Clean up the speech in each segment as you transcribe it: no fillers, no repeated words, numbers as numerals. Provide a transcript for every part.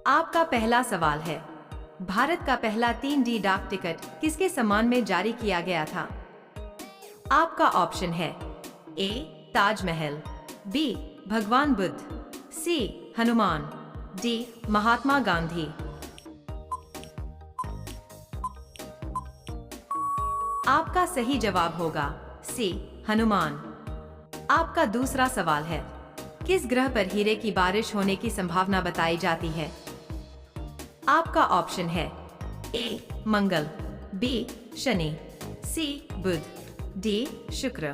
आपका पहला सवाल है, भारत का पहला 3D डाक टिकट किसके सम्मान में जारी किया गया था? आपका ऑप्शन है ए ताजमहल, बी भगवान बुद्ध, सी हनुमान, डी महात्मा गांधी। आपका सही जवाब होगा सी हनुमान। आपका दूसरा सवाल है, किस ग्रह पर हीरे की बारिश होने की संभावना बताई जाती है? आपका ऑप्शन है ए मंगल, बी शनि, सी बुध, डी शुक्र।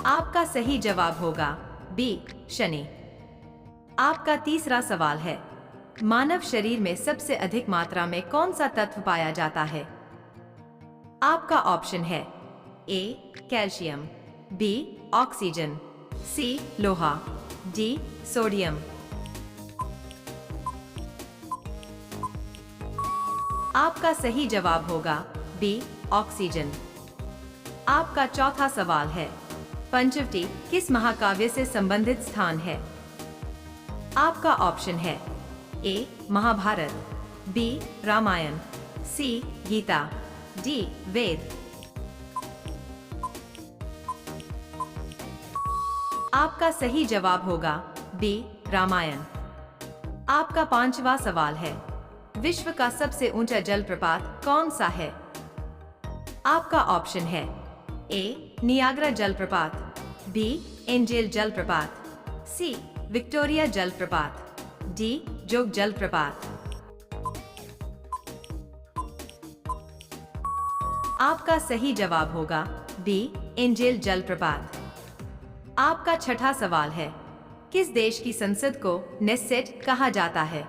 आपका सही जवाब होगा बी शनि। आपका तीसरा सवाल है, मानव शरीर में सबसे अधिक मात्रा में कौन सा तत्व पाया जाता है? आपका ऑप्शन है ए कैल्शियम, बी ऑक्सीजन, सी लोहा, डी सोडियम। आपका सही जवाब होगा बी ऑक्सीजन। आपका चौथा सवाल है, पंचवटी किस महाकाव्य से संबंधित स्थान है? आपका ऑप्शन है ए महाभारत, बी रामायण, सी गीता, डी वेद। आपका सही जवाब होगा बी रामायण। आपका पांचवा सवाल है, विश्व का सबसे ऊंचा जलप्रपात कौन सा है? आपका ऑप्शन है ए नियाग्रा जलप्रपात, बी एंजेल जलप्रपात, सी विक्टोरिया जलप्रपात, डी जोग जलप्रपात। आपका सही जवाब होगा बी एंजेल जलप्रपात। आपका छठा सवाल है, किस देश की संसद को नेसेट कहा जाता है?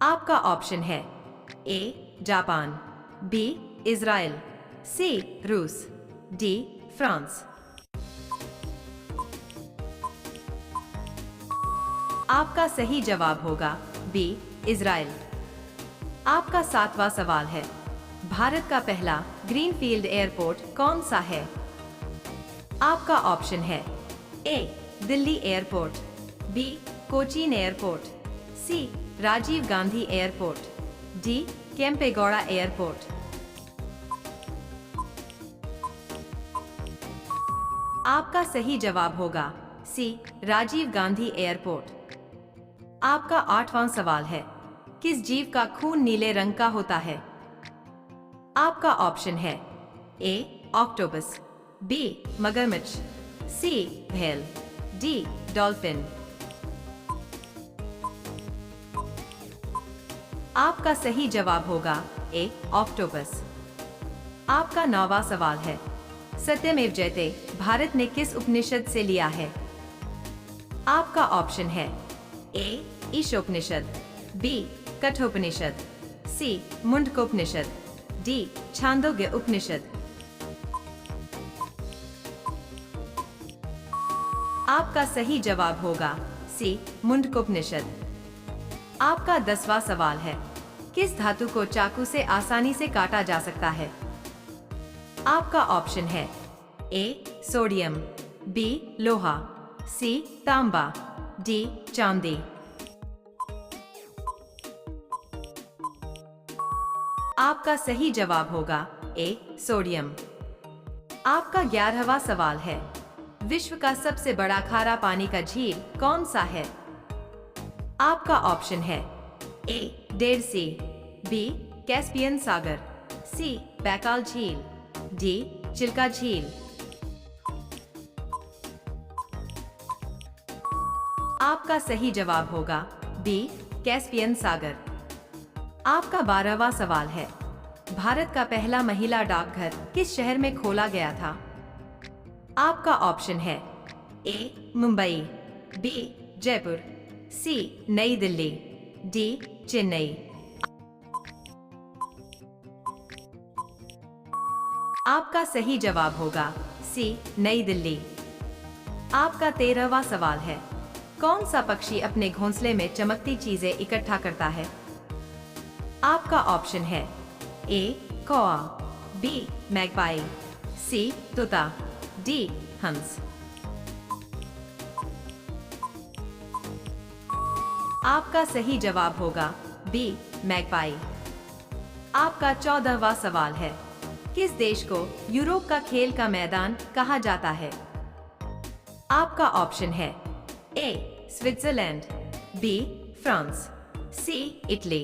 आपका ऑप्शन है ए जापान, बी इजराइल, सी रूस, डी फ्रांस। आपका सही जवाब होगा बी इजराइल। आपका सातवां सवाल है, भारत का पहला ग्रीनफील्ड एयरपोर्ट कौन सा है? आपका ऑप्शन है A Delhi airport, B Cochin airport, C Rajiv Gandhi airport, D Kempegowda airport. आपका सही जवाब होगा सी राजीव गांधी एयरपोर्ट। आपका आठवां सवाल है, किस जीव का खून नीले रंग का होता है? आपका ऑप्शन है ए ऑक्टोपस, बी मगरमच्छ, सी व्हेल, डी डॉल्फिन। आपका सही जवाब होगा ए ऑक्टोपस। आपका नौवां सवाल है, सत्यमेव जयते भारत ने किस उपनिषद से लिया है? आपका ऑप्शन है ए ईशोपनिषद, बी कठोपनिषद, सी मुंडकोपनिषद, डी छांदोग्य उपनिषद। आपका सही जवाब होगा सी मुंडकोपनिषद। आपका 10वां सवाल है, किस धातु को चाकू से आसानी से काटा जा सकता है? आपका ऑप्शन है ए सोडियम, बी लोहा, सी तांबा, डी चांदी। आपका सही जवाब होगा ए सोडियम। आपका 11वां सवाल है, विश्व का सबसे बड़ा खारा पानी का झील कौन सा है? आपका ऑप्शन है A Dead Sea, B Caspian सागर, सी बैकाल झील, डी चिल्का झील। आपका सही जवाब होगा बी कैस्पियन सागर। आपका 12वां सवाल है, भारत का पहला महिला डाकघर किस शहर में खोला गया था? आपका ऑप्शन है ए मुंबई, बी जयपुर, सी नई दिल्ली, डी चेन्नई। आपका सही जवाब होगा सी नई दिल्ली। आपका 13वां सवाल है, कौन सा पक्षी अपने घोंसले में चमकती चीजें इकट्ठा करता है? आपका ऑप्शन है ए कौआ, बी मैगपाई, सी तोता, डी हंस। आपका सही जवाब होगा बी, मैगपाई। आपका 14वां सवाल है, किस देश को यूरोप का खेल का मैदान कहा जाता है? आपका ऑप्शन है ए, स्विट्जरलैंड, बी, फ्रांस, सी, इटली,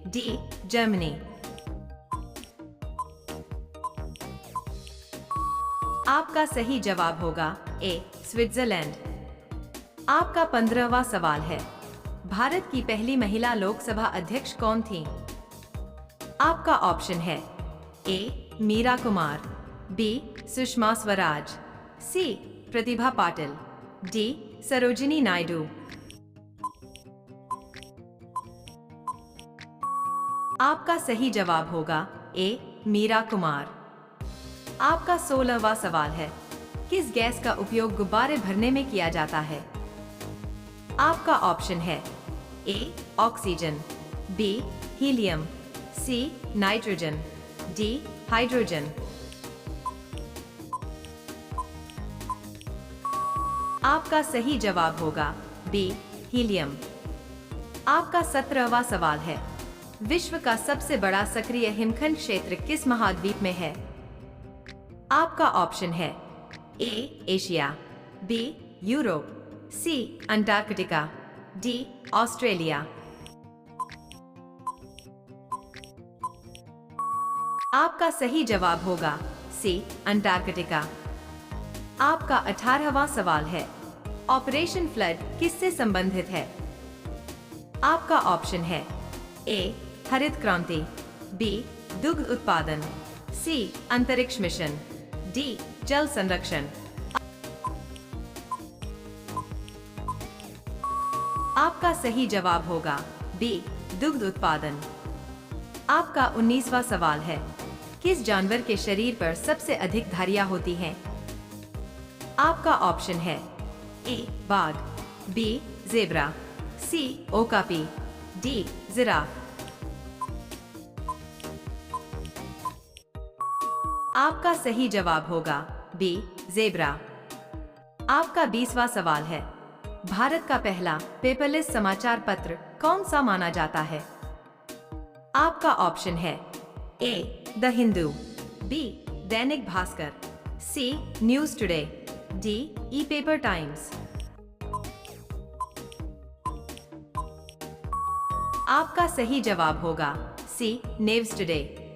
डी, जर्मनी। आपका सही जवाब होगा ए, स्विट्जरलैंड। आपका 15वां सवाल है, भारत की पहली महिला लोकसभा अध्यक्ष कौन थी? आपका ऑप्शन है ए, मीरा कुमार, बी, सुषमा स्वराज, सी, प्रतिभा पाटिल, डी, सरोजिनी नायडू। आपका सही जवाब होगा ए, मीरा कुमार। आपका 16वां सवाल है, किस गैस का उपयोग गुब्बारे भरने में किया जाता है? आपका ऑप्शन है ए, ऑक्सीजन, बी, हीलियम, सी, नाइट्रोजन, डी, हाइड्रोजन। आपका सही जवाब होगा बी, हीलियम। आपका 17वां सवाल है, विश्व का सबसे बड़ा सक्रिय हिमखंड क्षेत्र किस महाद्वीप में है? आपका ऑप्शन है ए, एशिया, बी, यूरोप, सी, अंटार्कटिका, डी, ऑस्ट्रेलिया। आपका सही जवाब होगा सी, अंटार्कटिका। आपका 18वां सवाल है, ऑपरेशन फ्लड किससे संबंधित है? आपका ऑप्शन है ए, हरित क्रांति, बी, दुग्ध उत्पादन, सी, अंतरिक्ष मिशन, डी, जल संरक्षण। आपका सही जवाब होगा बी, दुग्ध उत्पादन। आपका 19वां सवाल है, किस जानवर के शरीर पर सबसे अधिक धारियां होती हैं? आपका ऑप्शन है ए, बाघ, बी, जेब्रा, सी, ओकापी, डी, जिराफ। आपका सही जवाब होगा बी, जेब्रा। आपका 20वां सवाल है, भारत का पहला पेपरलेस समाचार पत्र कौन सा माना जाता है? आपका ऑप्शन है ए, the Hindu, B, Dainik Bhaskar, C, news today, D, E paper times. आपका सही जवाब होगा सी, न्यूज टुडे।